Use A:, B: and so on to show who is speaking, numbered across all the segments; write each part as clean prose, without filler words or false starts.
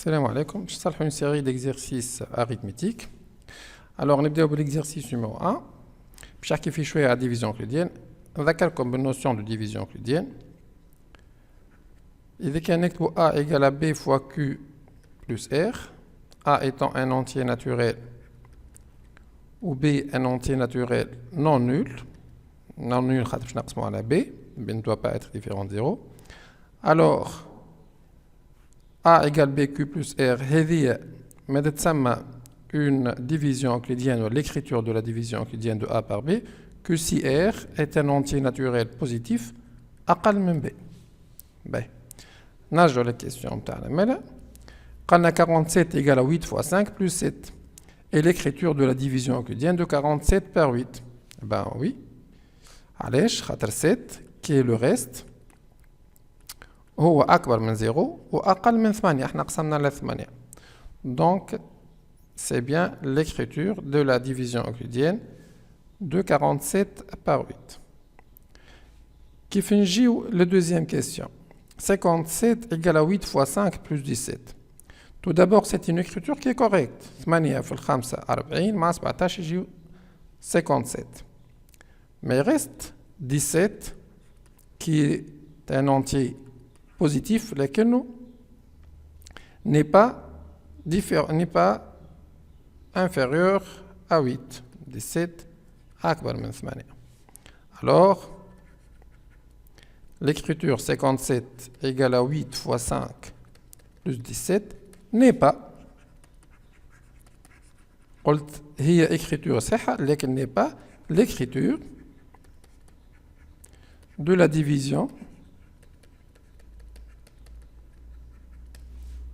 A: Salam alaikum. Je vais une série d'exercices arithmétiques. Alors, on va débuter l'exercice numéro 1. Chaque fichier à division euclidienne. On va comme notion de division euclidienne. Il est qu'un A égale à B fois Q plus R. A étant un entier naturel ou B un entier naturel non nul. Non nul, à B. B ne doit pas être différent de 0. Alors, A égale BQ plus R, une division euclidienne, ou l'écriture de la division euclidienne de A par B, que si R est un entier naturel positif, أقل من B. نرجع للكيستيون بتاعنا مالا قالنا 47 égale à 8 fois 5 plus 7 et l'écriture de la division euclidienne de 47 par 8. Ben oui. علاش خاطر 7 qui est le reste هو أكبر من 0 وأقل من 8 احنا قسمنا على 8. Donc c'est bien l'écriture de la division euclidienne de 47 par 8. كيف نجيو la deuxième question. 57 égale à 8 fois 5 plus 17. Tout d'abord, c'est une écriture qui est correcte. 8 في الخامسة 40 مع 17 يجيو 57. Mais il reste 17 qui est un entier positif, lequel n'est pas inférieur à 8. 17 أكبر من 8. Alors, l'écriture 57 égale à 8 fois 5 plus 17 n'est pas. قلت هي écriture صحيحة لكن n'est pas l'écriture de la division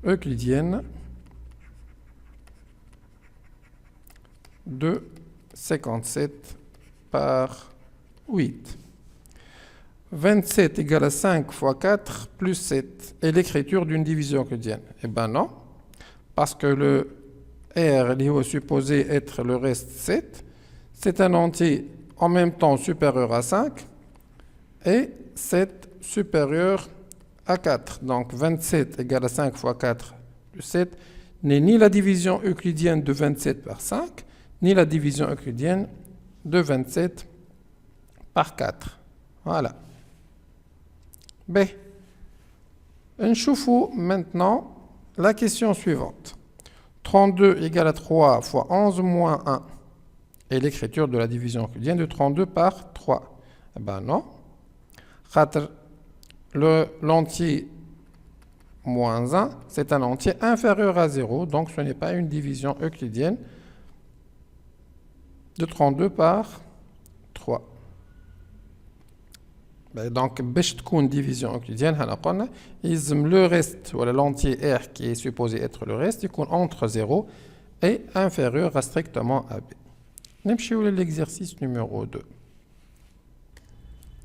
A: euclidienne de 57 par 8. 27 égale à 5 fois 4 plus 7 est l'écriture d'une division euclidienne. Eh bien non, parce que le R est supposé être le reste 7, c'est un entier en même temps supérieur à 5 et 7 supérieur à 4. Donc 27 égale à 5 fois 4 plus 7 n'est ni la division euclidienne de 27 par 5, ni la division euclidienne de 27 par 4. Voilà. B. Nchoufou maintenant la question suivante. 32 égale à 3 fois 11 moins 1 est l'écriture de la division euclidienne de 32 par 3. Eh bien non. L'entier moins 1, c'est un entier inférieur à 0, donc ce n'est pas une division euclidienne de 32 par 3. Donc, une division euclidienne, le reste, ou l'entier R qui est supposé être le reste, il est entre 0 et inférieur à strictement à B. Nous allons l'exercice numéro 2.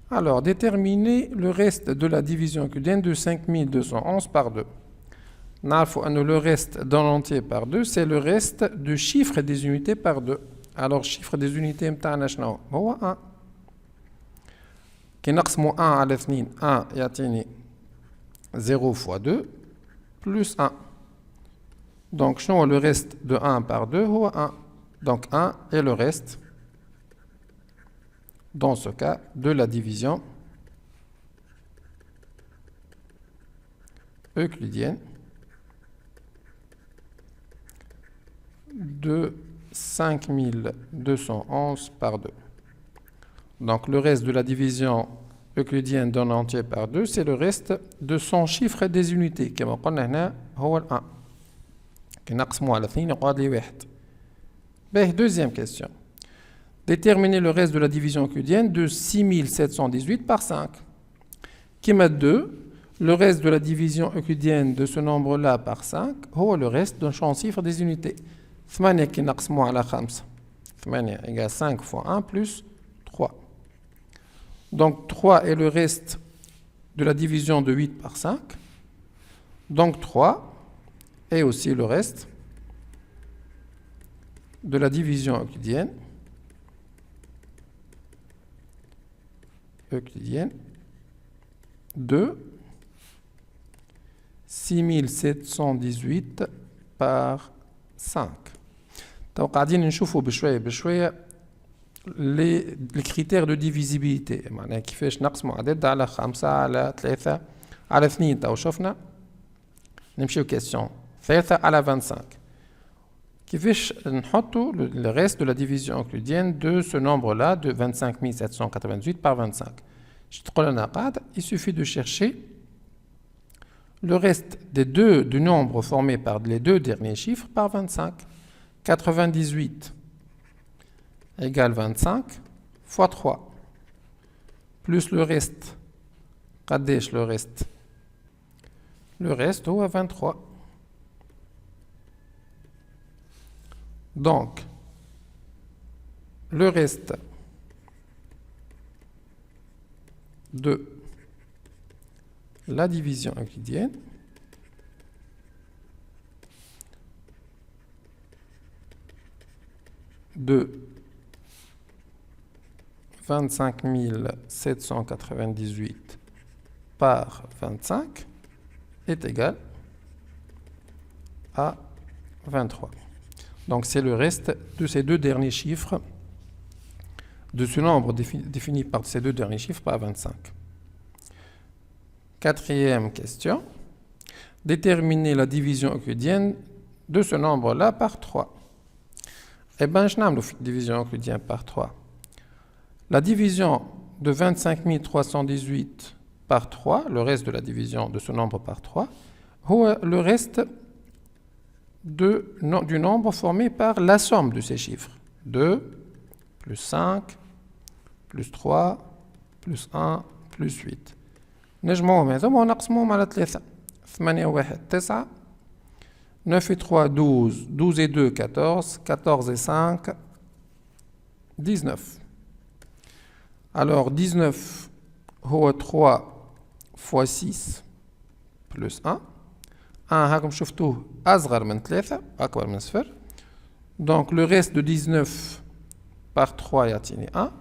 A: Alors, déterminer le reste de la division euclidienne de 5211 par 2. Nous savons que le reste d'un entier par 2, c'est le reste du chiffre des unités par 2. Alors, chiffre des unités, c'est 1. Qui نقسموا 1 على 2 1 يعطيني 0 fois 2 plus 1. Donc, le reste de 1 par 2 هو 1. Donc, 1 est le reste, dans ce cas, de la division euclidienne de 5211 par 2. Donc, le reste de la division euclidienne d'un entier par 2, c'est le reste de son chiffre des unités. Comme on dit ici, c'est 1. Qui على 2 يقعد لي 1. Deuxième question. Déterminer le reste de la division euclidienne de 6718 par 5. Qui met 2, le reste de la division euclidienne de ce nombre-là par 5, c'est le reste d'un champ chiffre des unités. 8 qui نقسموا على 5. 8 égale 5 fois 1 plus 3. Donc 3 est le reste de la division de 8 par 5. Donc 3 est aussi le reste de la division euclidienne de 6718 par 5. Donc, قاعدين نشوفوا بشوية les critères de divisibilité. معناها كيفاش نقسموا عدد على 5 على 3 على 2. تو شفنا نمشيو question 3 على 25. كيفاش نحطوا le reste de la division euclidienne de ce nombre-là de 25 788 par 25. Je te donne un cadre, il suffit de chercher le reste du nombre formé par les deux derniers chiffres par 25. 98 égale 25 fois 3, plus le reste. قداش le reste? Le reste هو 23. Donc, le reste de la division euclidienne de 25 798 par 25 est égal à 23. Donc c'est le reste de ces deux derniers chiffres, de ce nombre défini par ces deux derniers chiffres par 25. Quatrième question. Déterminer la division euclidienne de ce nombre-là par 3. Eh bien, je n'ai pas de division euclidienne par 3. La division de 25 318 par 3, le reste de la division de ce nombre par 3, le reste du nombre formé par la somme de ces chiffres. 2, plus 5, plus 3, plus 1, plus 8. نجمعهم هذوما ونقسمهم على 3. 8 و 1 9, 9 et 3 12, 12 et 2 14, 14 et 5 19. Alors 19 هو 3 fois 6 plus 1. 1 هاكم شفتوه أصغر من 3 أكبر من 0. Donc le reste de 19 par 3 يعطيني 1.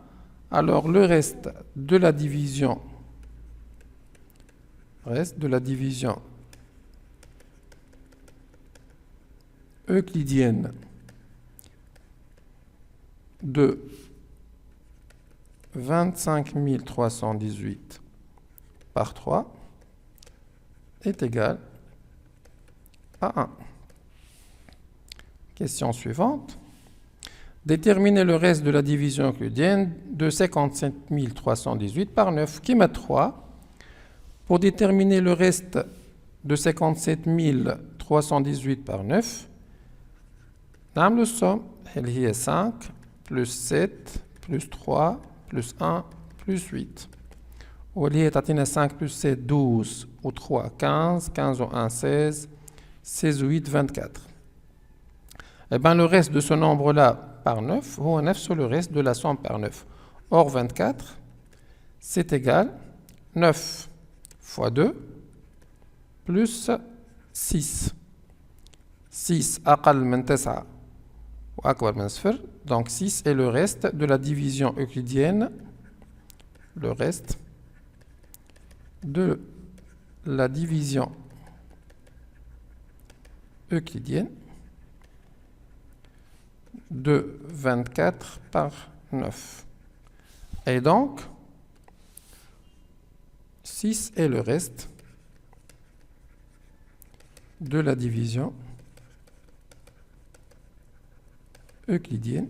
A: Alors le reste de la division euclidienne de 25 318 par 3 est égal à 1. Question suivante. Déterminer le reste de la division euclidienne de 57 318 par 9, qui met 3. Pour déterminer le reste de 57 318 par 9, نعمل الصم اللي هي 5 plus 7 plus 3 plus 1 plus 8. واللي هي تعطينا 5 plus 7 12 و 3 15, 15 و 1 16, 16 و 8 24. Eh bien, le reste de ce nombre-là par 9, هو نفسه le reste de la somme par 9. Or 24, c'est égal 9 fois 2 plus 6. 6 أقل من 9 وأكبر من 0. Donc 6 est le reste de la division euclidienne. Le reste de la division euclidienne de 24 par 9. Et donc, 6 est le reste de la division euclidienne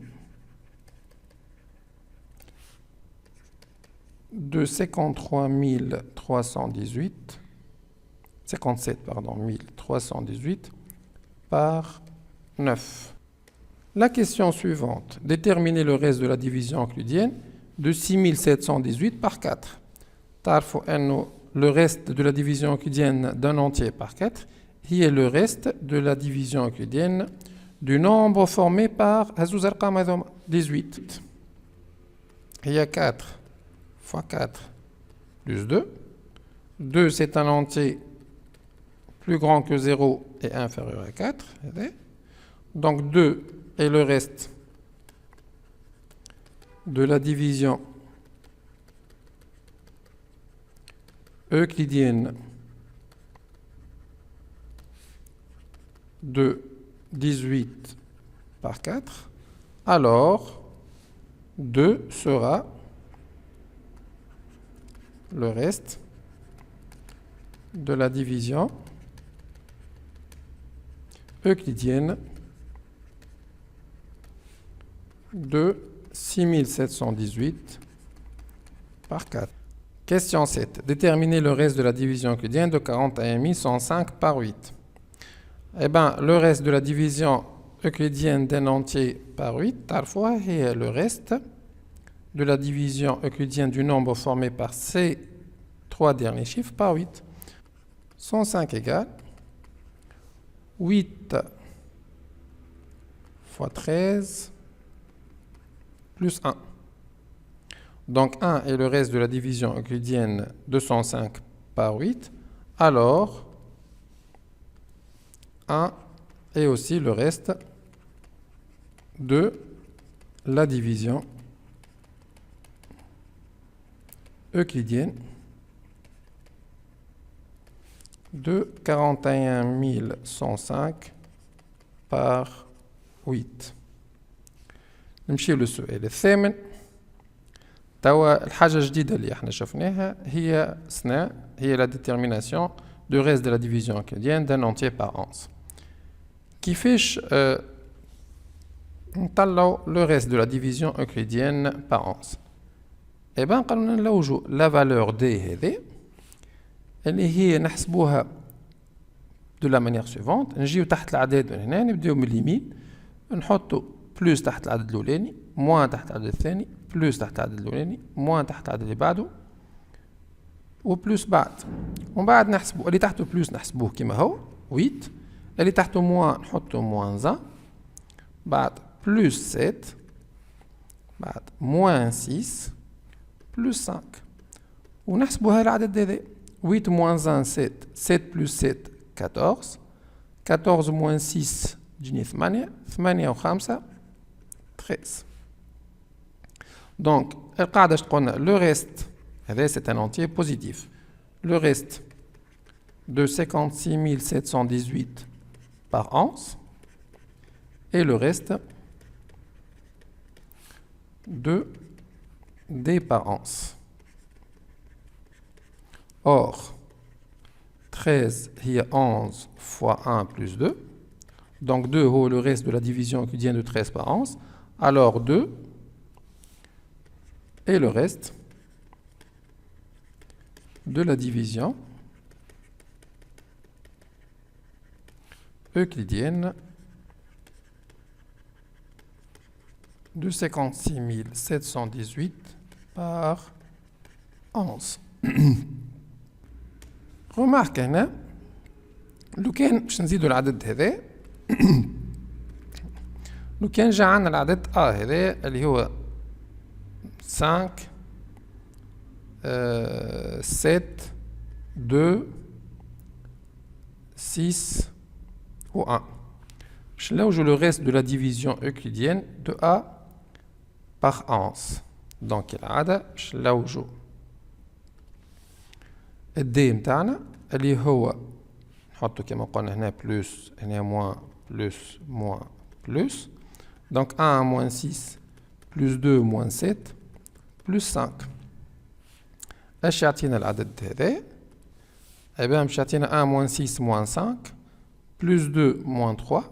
A: de 57 318 par 9. La question suivante. Déterminer le reste de la division euclidienne de 6718 par 4. Le reste de la division euclidienne d'un entier par 4 est le reste de la division euclidienne du nombre formé par 18. Il y a 4 fois 4 plus 2. 2, c'est un entier plus grand que 0 et inférieur à 4. Donc 2 est le reste de la division euclidienne de 18 par 4, alors 2 sera le reste de la division euclidienne de 6718 par 4. Question 7. Déterminer le reste de la division euclidienne de 41 105 par 8. Eh bien, le reste de la division euclidienne d'un entier par 8, parfois, est le reste de la division euclidienne du nombre formé par ces trois derniers chiffres par 8. 105 égale 8 fois 13 plus 1. Donc 1 est le reste de la division euclidienne de 105 par 8. Alors 1 est aussi le reste de la division euclidienne de 41 105 par 8. نمشيو للسؤال الثامن. توا الحاجة الجديدة اللي احنا شفناها هي هي la détermination du reste de la division euclidienne d'un entier par 11. كيفاش نطلعوا le reste de la division euclidienne par 11؟ Eh bien قالوا نلوجوا la valeur d هذه اللي هي نحسبوها de la manière suivante. نجيو تحت الأعداد من هنا، نبداو من اليمين، نحطوا بلوس تحت العدد الأولاني، موان تحت العدد الثاني، بلوس تحت العدد الأولاني، موان تحت العدد اللي بعده، وبلوس بعد. ومن بعد نحسبوا اللي تحته بلوس نحسبوه كما هو 8، اللي تحته موان نحطوا موان 1، بعد بلوس 7، بعد موان 6 بلوس 5، ونحسبوا هذا العدد هذا 8 موان 1 7، 7 بلوس 7 14، 14 موان 6 تجيني 8، 8 و 5 13. Donc, القاعدة اش تقولنا؟ le reste هذا c'est un entier positif. Le reste de 56 718 par 11 et le reste de d par 11. Or, 13 هي 11 fois 1 plus 2. Donc 2 est le reste de la division euclidienne de 13 par 11. Alors 2 est le reste de la division euclidienne de 56 718 par 11. Remarque هنا لو كان باش نزيدو العدد هذا لو كان جا عندنا العدد هذا اللي هو 5 7 2 6 و 1 باش نلوجو le reste de la division euclidienne de A par 11. Donc العادة باش نلوجو الدي متاعنا اللي هو نحطو كما قلنا هنا بلوس هنا موان بلوس موان بلوس. Donc 1 moins 6 plus 2 moins 7 plus 5. اش يعطينا العدد هذا؟ اي بان باش يعطينا 1 moins 6 moins 5 plus 2 moins 3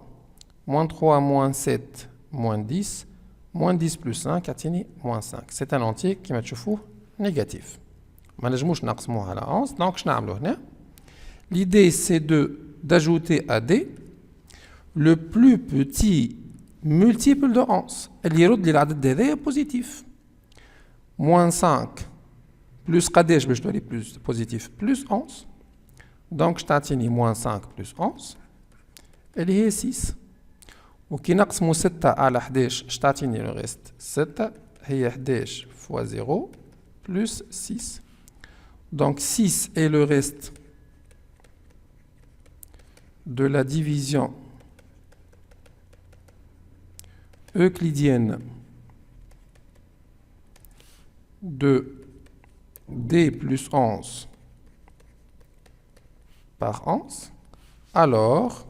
A: moins 3 moins 7 moins 10 moins 10 plus 5 يعطيني moins 5. C'est un entier كما تشوفوه négatif. ما نجموش نقسموه على 11. Donc شنو نعملو هنا؟ L'idée c'est d'ajouter à D le plus petit multiple de 11 اللي يرد لي العدد هذايا بوزيتيف. moins 5 plus قداش باش تولي plus بوزيتيف plus 11. Donc تعطيني moins 5 plus 11 اللي هي 6. وكي نقسمو 6 على 11 اش تعطيني لو ريست؟ 6 هي 11 fois 0 plus 6. Donc 6 est le reste de la division euclidienne de D plus 11 par 11. Alors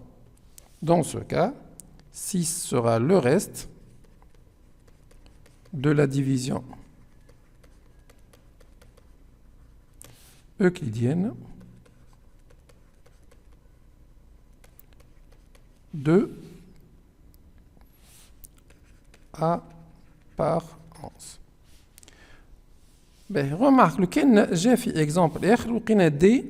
A: Dans ce cas, 6 sera le reste de la division euclidienne de A par 11. Ben, remarque, le كان جاء في exemple آخر لقينا D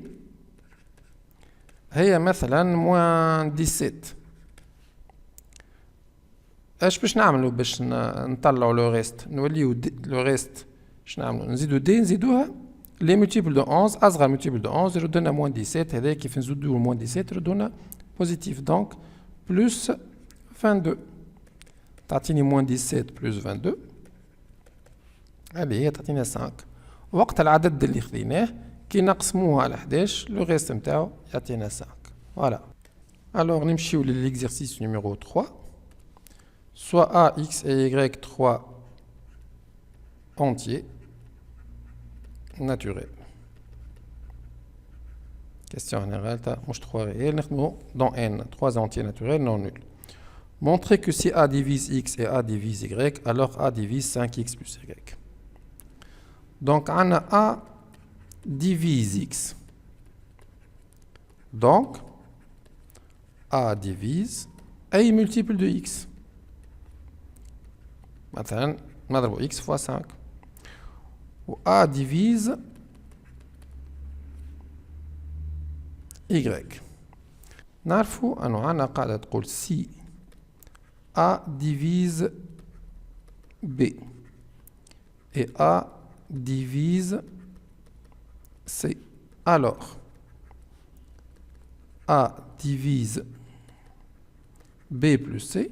A: هي مثلا moins 17. اش باش نعملوا باش نطلعوا لو ريست نوليو لو ريست باش نعملوا نزيدو دي نزيدوها لي مولتيبل دو 11 اصغر مولتيبل دو 11 يردنا موان 17 هذا كيف نزيدو موان 17 يردنا بوزيتيف دونك بلس 22 تعطيني موان 17 بلس 22 هذه هي تعطينا 5 وقت العدد اللي خذيناه كي نقسموه على 11 لو ريست نتاعو يعطينا 5 فوالا. الوغ نمشيو لليكزرسيس نيميرو 3. Soit A, X et Y 3 entiers naturels. Question générale, moi 3 réels, dans N, 3 entiers naturels non nuls. Montrez que si A divise X et A divise Y, alors A divise 5X plus Y. Donc, on a A divise X. Donc, A divise A multiple de X. مثلا نضرب x fois 5 و a divise y. نعرفوا أنه عنا قاعدة تقول si a divise b et a divise c, alors a divise b plus c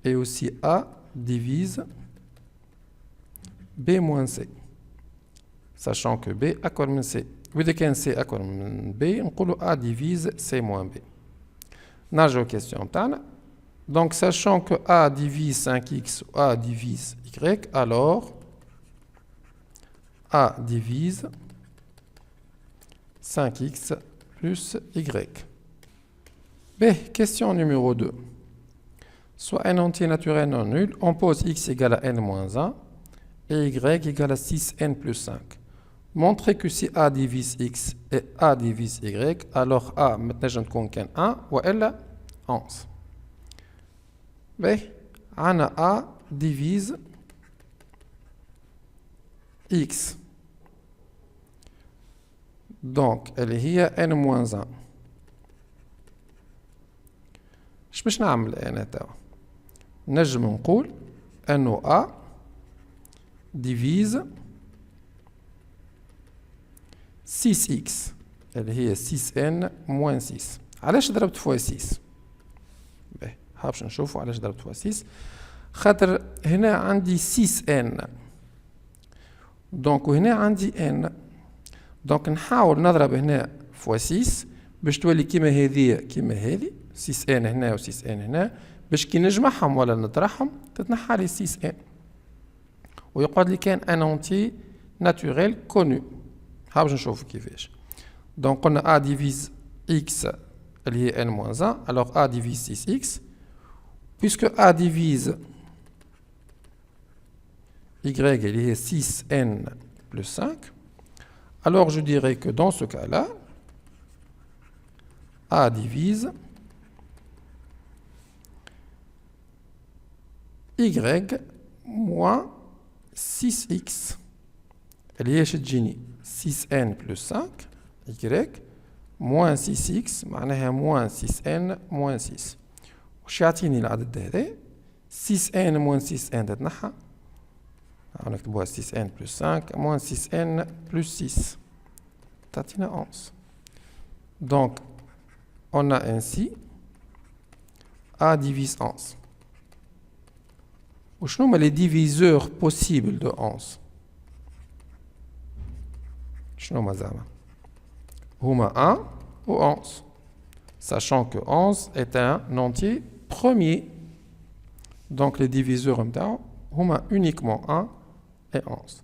A: et aussi a divise B moins C, sachant que B accord من C. وإذا كان C accord من B نقولوا A divise C moins B. نرجعوا question تاعنا. Donc sachant que A divise 5X ou A divise Y, alors A divise 5X plus Y. B, question numéro 2. Soit n entier naturel non nul, on pose x égale à n moins 1 et y égale à 6n plus 5. Montrez que si a divise x et a divise y, alors a maintenant je ne compte 1 ou elle 11. B, a divise x. Donc elle est n moins 1. اش باش نعمل انا توا نجم نقول انه A divise 6x اللي هي 6n moins 6. علاش ضربت فوا 6؟ باهي باش نشوفوا علاش ضربت فوا 6. خاطر هنا عندي 6n دونك وهنا عندي n دونك نحاول نضرب هنا فوا 6 باش تولي كيما هذه كيما هذه 6n هنا و 6n هنا باش كي نجمعهم ولا نطرحهم تتنحى لي 6n ويقعد لي كان ان اونتي ناتوريل كونو. باش نشوفوا كيفاش. دونك قلنا a divise x اللي هي n moins 1 alors a divise 6x puisque a divise y اللي هي 6n plus 5 alors je dirais que dans ce cas là a divise y moins 6x اللي هي تجيني 6n plus 5 y moins 6x معناها moins 6n moins 6. وش يعطيني العدد هذا 6n moins 6n تتنحى نكتبوها 6n plus 5 moins 6n plus 6 تعطينا 11. Donc on a ainsi a divise 11. وشنو هما les diviseurs possibles de 11؟ شنو هما زعما؟ هما 1 ou 11 sachant que 11 est un entier premier. Donc les diviseurs نتاعو هما uniquement 1 et 11.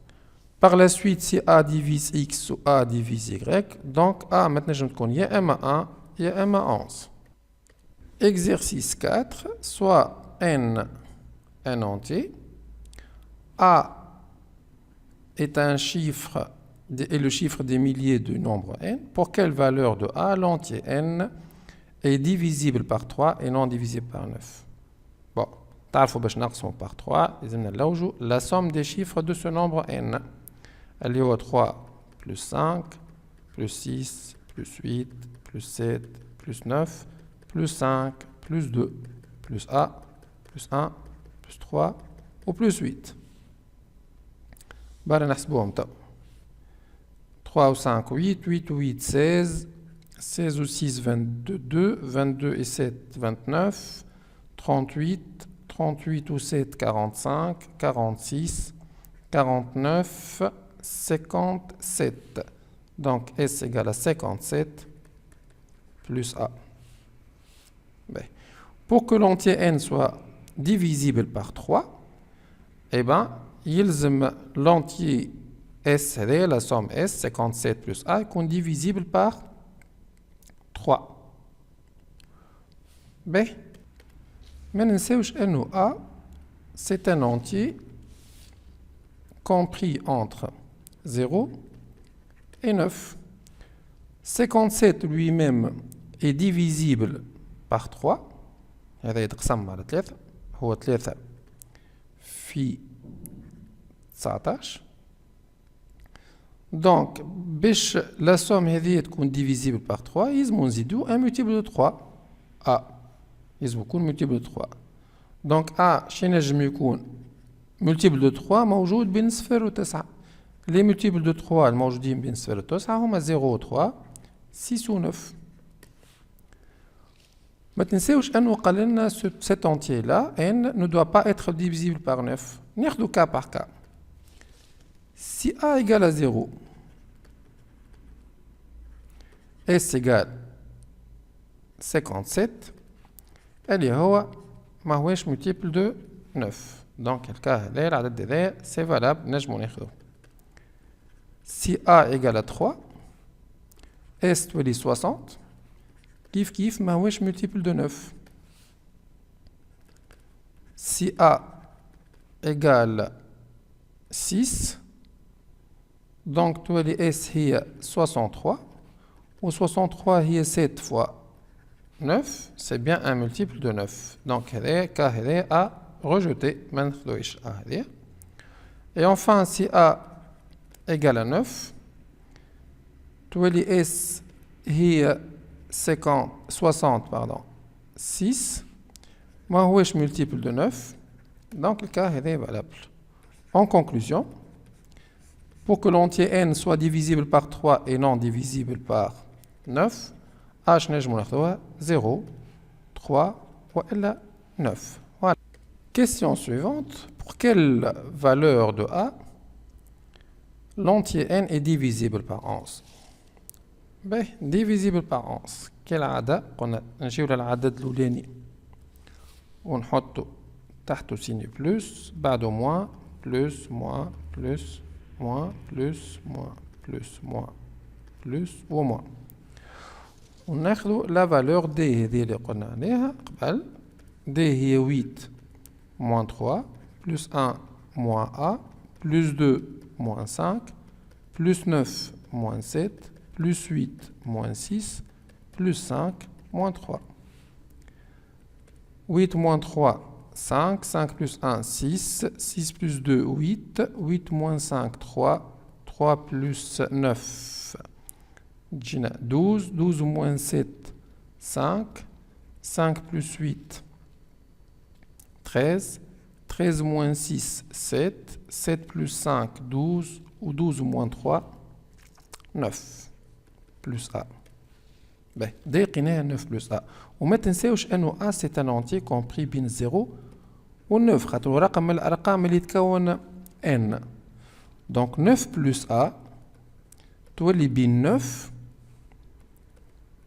A: Par la suite si a divise x ou a divise y donc a maintenant je me connais يا اما 1 يا اما 11. exercice 4, soit n un entier, A est un chiffre et le chiffre des milliers du nombre n, pour quelle valeur de A l'entier n est divisible par 3 et non divisible par 9. Bon, تعرفوا باش نقسموا par 3 لازمنا نلوجوا la somme des chiffres de ce nombre n. اللي هو 3 plus 5 plus 6 plus 8 plus 7 plus 9 plus 5 plus 2 plus A plus 1 plus 3 ou plus 8. بقى نحسبوهم تو. 3 ou 5 8 8 ou 8 16 16 ou 6 22 22 et 7 29 38 38 ou 7 45 46 49 57. Donc S égale à 57 plus A. Ben, pour que l'entier n soit divisible par 3, eh ben, l'entier S, la somme S, 57 plus A, est divisible par 3. Ben, maintenant, A, c'est un entier compris entre 0 et 9. 57 lui-même est divisible par 3. هذا يتقسم على 3 هو 3 في 19. Donc, la somme est divisible par 3, il y a un multiple de 3. A, il y a un multiple de 3. Donc, A, chez nous, multiple de 3, موجود بين 0 و 9. Les multiples de 3 الموجودين بين 0 و 9 هما 0 و 3 6 و 9. ما تنساوش انه قال لنا cet entier là n ne doit pas être divisible par 9. ناخذ cas par cas. Si A égale à 0, S égale 57, اللي هو ما هوش multiple de 9. Donc le cas là العدد هذا c'est valable نجمو ناخذوه. Si A égale à 3, S تولي 60, كيف كيف ما هوش multiple de 9. Si A égale 6, donc تولي S هي 63, ou 63 هي 7 fois 9, c'est bien un multiple de 9. Donc هذا cas هذا A rejeté, ما ناخذوش A هذا. Et enfin si A égale à 9, تولي S هي 60 pardon 6 ما هوش multiple de 9, donc le cas est valable. En conclusion, pour que l'entier n soit divisible par 3 et non divisible par 9, H نجمو ناخذوها 0 3 وإلا 9. Voilà. Question suivante, pour quelle valeur de A l'entier n est divisible par 11? Ben, divisible par 11. Quel عدد؟ قلنا نجيو للعدد الأولاني ونحطو تحته signe plus, بعده moins, plus, moins, plus, moins, plus, moins, plus, moins, plus ou moins. وناخدو la valeur d هذه اللي قلنا عليها قبل. d هي 8 moins 3 plus 1 moins a plus 2 moins 5 plus 9 moins 7 plus 8 moins 6 plus 5 moins 3. 8 moins 3 5, 5 plus 1 6, 6 plus 2 8, 8 moins 5 3, 3 plus 9 12, 12 moins 7 5, 5 plus 8 13, 13 moins 6 7, 7 plus 5 12 ou 12 moins 3 9 plus A. Ben, décliner 9 plus A. وما تنساوش انه A c'est un entier compris بين 0 و 9 خاطر رقم من الارقام اللي يتكون n. Donc 9 plus A تولي بين 9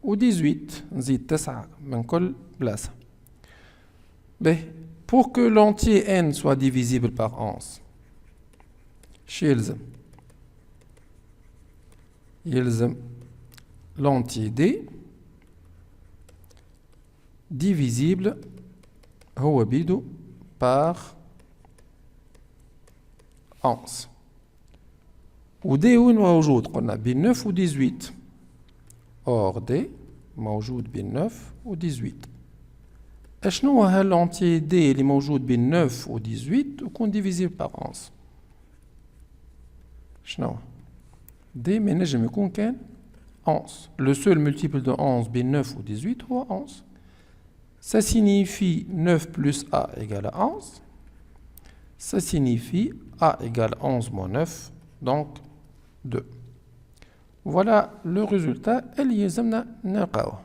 A: و 18 نزيد 9 من كل بلاصة. Ben, pour que l'entier n soit divisible par 11, يلزم l'entier d divisible هو بيدو par 11. و D وين موجود؟ قلنا بين 9 و 18. Or D موجود بين 9 و 18. اشنو هو هالانتي D اللي موجود بين 9 و 18 ويكون divisible par 11؟ شنو؟ D ما ينجم يكون كان 11. Le seul multiple de 11 بين 9 و 18 هو 11. Ça signifie 9 plus A égale à 11. Ça signifie A égale 11 moins 9, donc 2. Voilà le résultat. اللي يلزمنا نلقاوه.